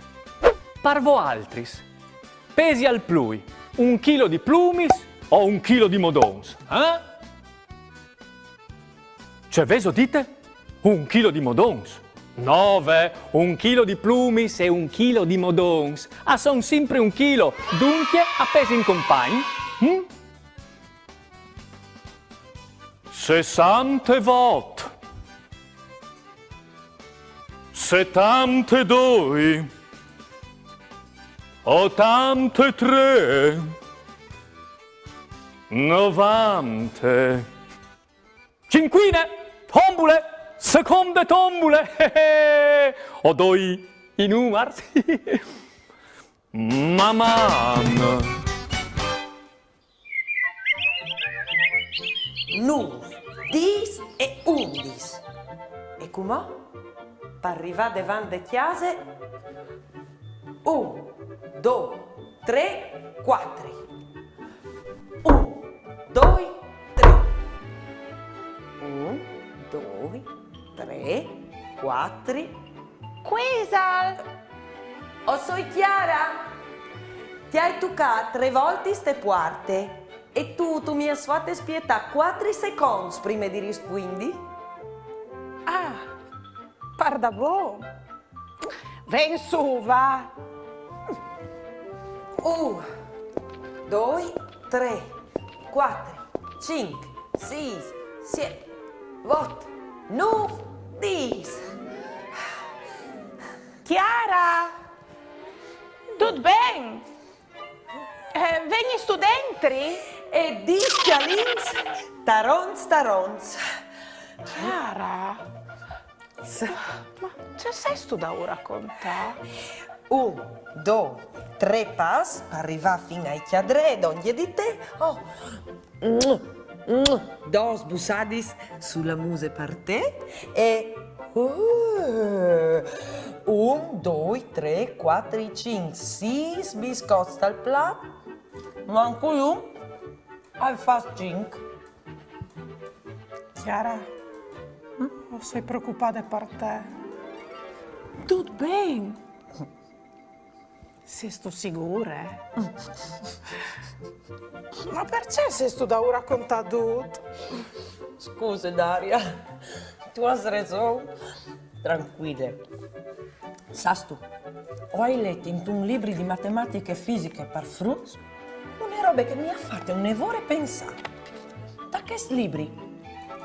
Parvo altris. Pesi al plui, 1 chilo di plumis o 1 chilo di modons? Cioè, veso dite? 1 chilo di modons. 9, 1 chilo di plumis e 1 chilo di modons. Ah, son sempre 1 chilo, dunque appesi in compagni. 60 volte. 72. 83. 90. Cinquine, tombole, seconde tombole. O doi i numeri. Mamma. 9, 10 e 11. E come? Per arrivare davanti alle chiese, 1, 2, 3, 4. 1, 2, 3. 1, 2, 3, 4. Quisal! O soi Chiara? Ti hai toccato 3 volte ste porte e tu mi hai fatto spietare 4 secondi prima di rispondere? Ah, parda buon. Ven su, va. 1, 2, 3, 4, 5, 6, 7, 8, 9, 10. Chiara, tutto bene? Veni studentri? E dischialins, tarons. Chiara, ma c'è sei tu da ora con te? 1, 2, 3 pass per arrivare fino ai chiadre d'ogni di te. Oh, dos busadis sulla muse per te e 1, 2, 3, 4, 5, 6 biscotti dal plat. Manco un, al fast 5. Chiara, sei preoccupata per te? Tutto bene? Sei sto sicura? Ma perché sei sto da ora con te tutto? Scusa Daria, tu hai ragione. Tranquilla. Sai tu, ho letto in un libro di matematica e fisica per frutti una roba che mi ha fatto un nevore pensare. Da questi libri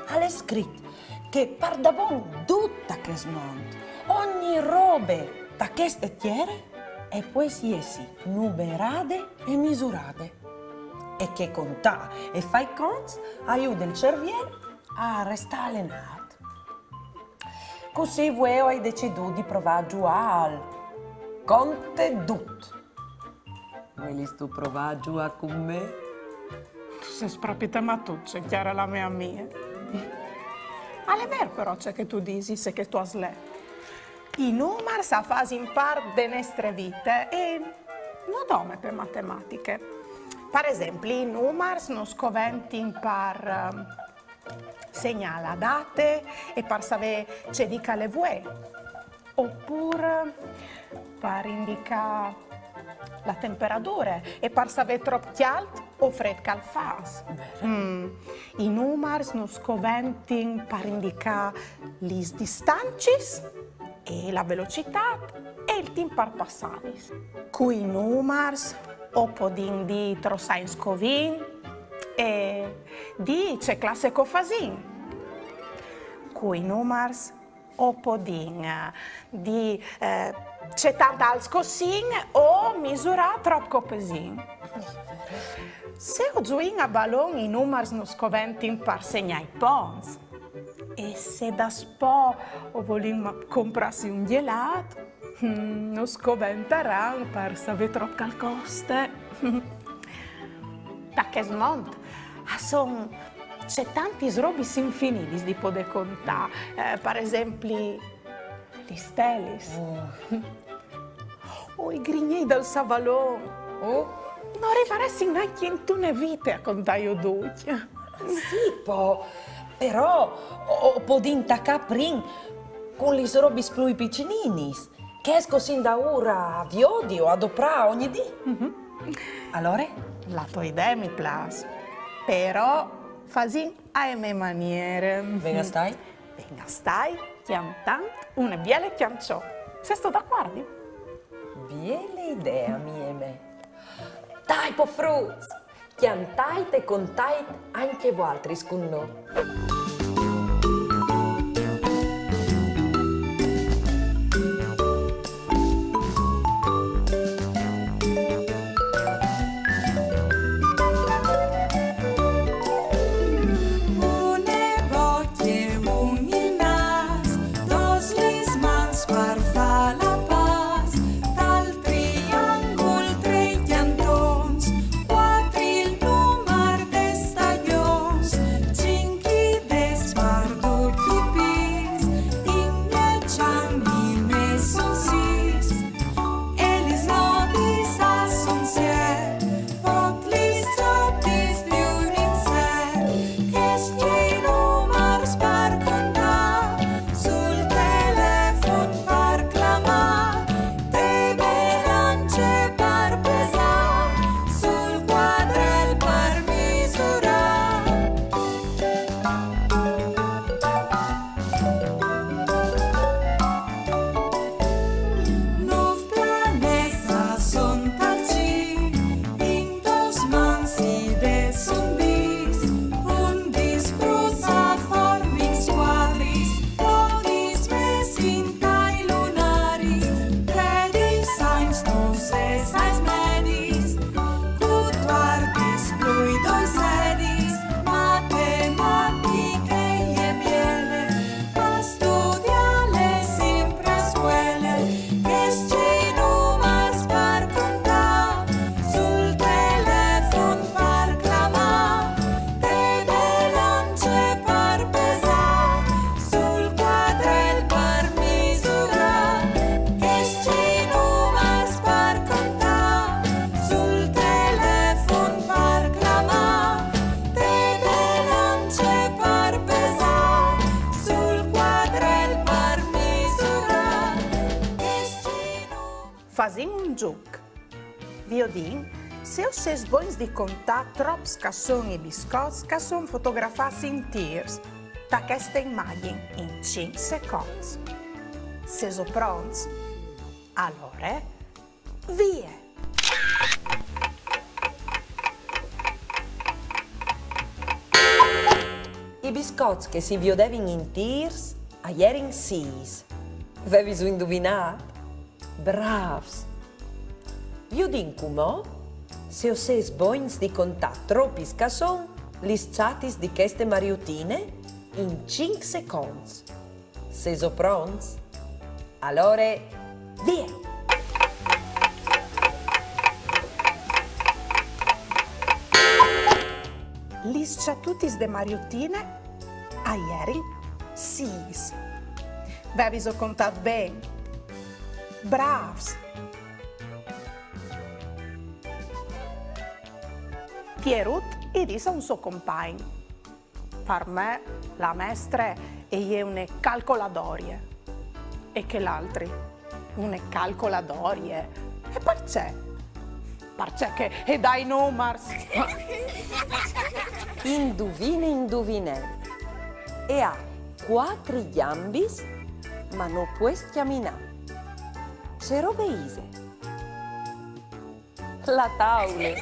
ha scritto che per da buon tutta che smonta, ogni roba da queste tiere e poi si essi numerate e misurate. E che contà e fai conti aiuta il cervello a restare allenato. Così voi hai deciso di provare a giocare al Conte Dut. Vuoi tu provare a giocare con me? Tu sei proprio tematuccia, chiara la mia mia. Alle vero però c'è che tu dici, se che tu has letto. I numeri sa fasi in par de nostre vite e non dome per matematiche. Per esempio, i numeri non scoventi in par segnala date e par sapere c'è dica le vue. Oppure per indicare la temperatura e per sapere troppo caldo o freddo che fa. I numeri non scoventi per indicare le distanze e la velocità e il tempo per passare. Qui i numeri o podin di trosain scovin e di c'è classe cofasin. Qui i numeri o podin di c'è tanta al scossin o misura troppo copesin. Se ho gioin a ballon i numeri non scoventi per segnare i pons. E se da spo o volim comprarsi un gelato, non scoventeranno per sapere troppo al coste. Da che smont, c'è tanti robi infiniti di poter contare. Per esempio, le stelle. O i grignei del savalone. Non rifaresti neanche in tune vite a contare io duce. Sì, però o podin taccare prin con gli robi più piccinini, che esco sin da ora a viodi o a doprà ogni dì. Allora? La tua idea mi piace, però fasin a mie maniere. Venga stai? Venga stai, chiamtant una biele chianciò. Sei sto d'accordo? Biele idea, mieme. Dai, po' fruz! Chiantait e contait anche voi altri con noi. Fasim un gioco. Viodin, se ho ses bons di contare troppi cassoni e biscotti che sono fotografati in tiers, da questa immagine in 5 secondi. Se sono pronti, allora, via! I biscotti che si vedevano in tiers, a ieri in sis. Avevi su indovinato? Bravs! Io dico mo, se ho ses boins di contare troppi scasson, li chatis di queste mariotine in 5 secondi. Se so pronti? Allora, via! lis chatutis de Mariutine a ieri? Sis. Vevis ho contat ben. Bravs. Pierut e disse a un suo compagno: per me la mestre è una calcoladorie e che l'altri una calcoladorie. E perché? Perché che è dai numers. Induvine, induvine. E ha 4 gambis, ma non può camminare. Se robe ise. La taule.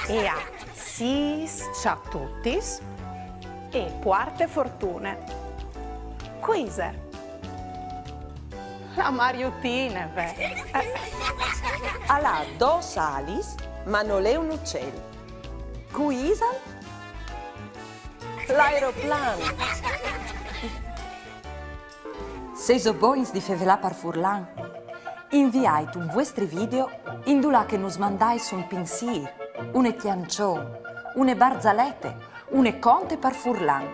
E ha 6 chatutis e 4 fortune. Quise. La Mariutine, Ha 2 alis, ma non è un uccello. Quisal? L'aeroplano. Se so boins di fevelà par Furlan, inviait un vostri video indulà che nos mandais un pensier, une tiancion, une barzalette, une conte par Furlan,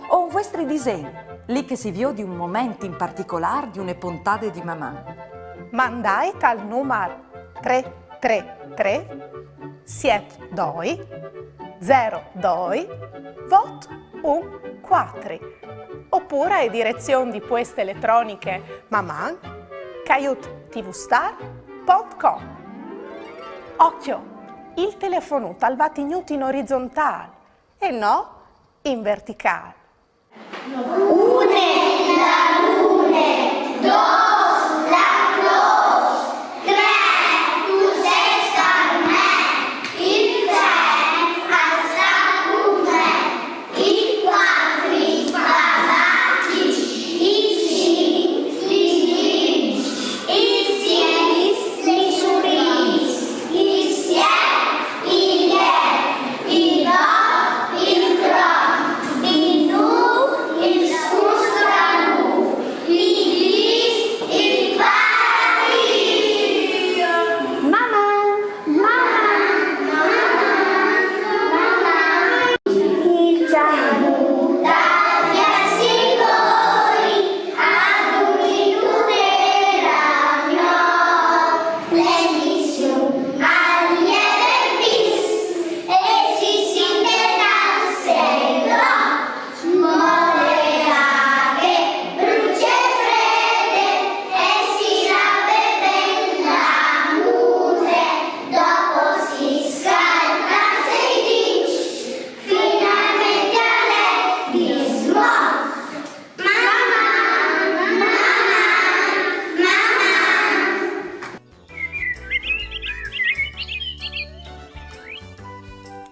o un vostri disegno, lì che si vio di un momento in particolare di une puntate di mamma. Mandai al numero 333 72 02 vot 14 oppure a direzione di poste elettroniche maman@tvstar.com. Occhio, il telefono talvati in orizzontale e no in verticale.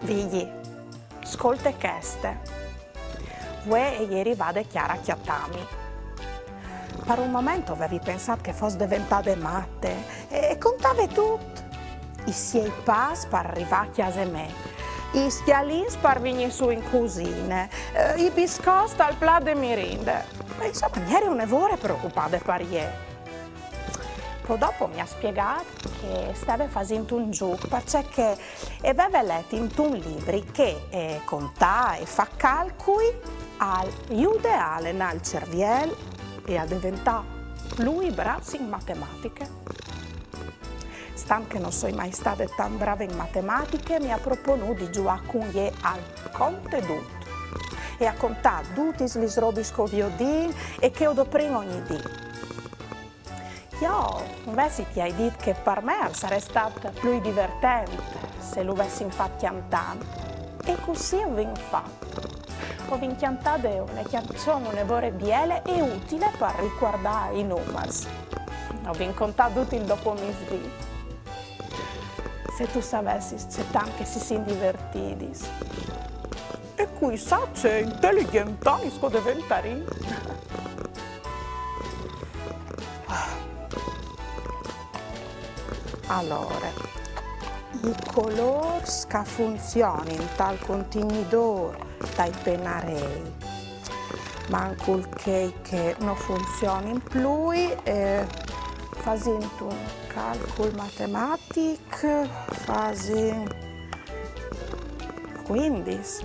Vigli, ascolte queste. Voi ieri vade chiara chiattami. Per un momento avevi pensato che fosse diventate matte e contave tutto. I sei pas per arrivare a casa me, i schialins per venire su in cucina, i biscotti al plat de mirinde. Insomma, ieri non è preoccupate per ieri. Poi dopo mi ha spiegato che stava facendo un gioco perché aveva letto in un libro che conta e fa calcoli aiuta nel cervello e a diventare lui bravo in matematica. Stan che non sono mai stata tan brava in matematica, mi ha proponuto di giocare con gli al contenuto e a contare tutti gli robi scoviodini e che ho prima ogni dì. Io invece ti hai detto che per me sarebbe stato più divertente se lo avessi fatto cantare. E così ho fatto. Ho cantato una canzone, una vore biele e utile per ricordare i numeri. Ho contato tutto il dopo misdì. Se tu sapessi, c'è tanto che si sono divertiti. E qui sa c'è intelligentissimo diventare. Allora, i colori che funzionano in tal contenitore dai pennarei, ma anche il che non funziona in più, facendo un calcolo matematico, facendo 15.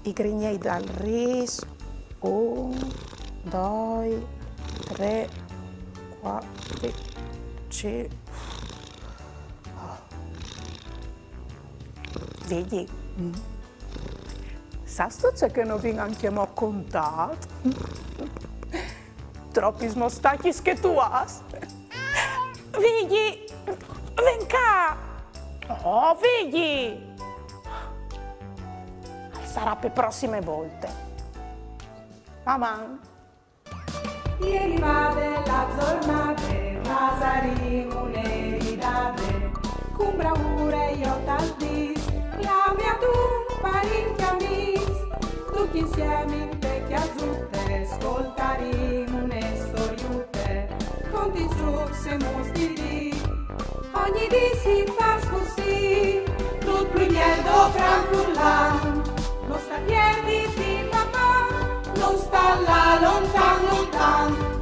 I grignei dal riso. 1, 2, 3, 4, 5. Vedi? Sasto c'è che non vengo anche mo contato. Troppi smostacchi che tu hai. Vedi? Ven qua! Oh, vedi? Sarà per prossime volte. Mamma. Ieri va della giornata, pasaremo un'eridade, con bravura io t'aldis, la mia tu parenti amis, tutti insieme in te chiazute, ascoltaremo une storiute, conti su se mostri, ogni dì si fa così, tutto primiero gran furlan, non sta piedi di papà, non sta là lontan lontan,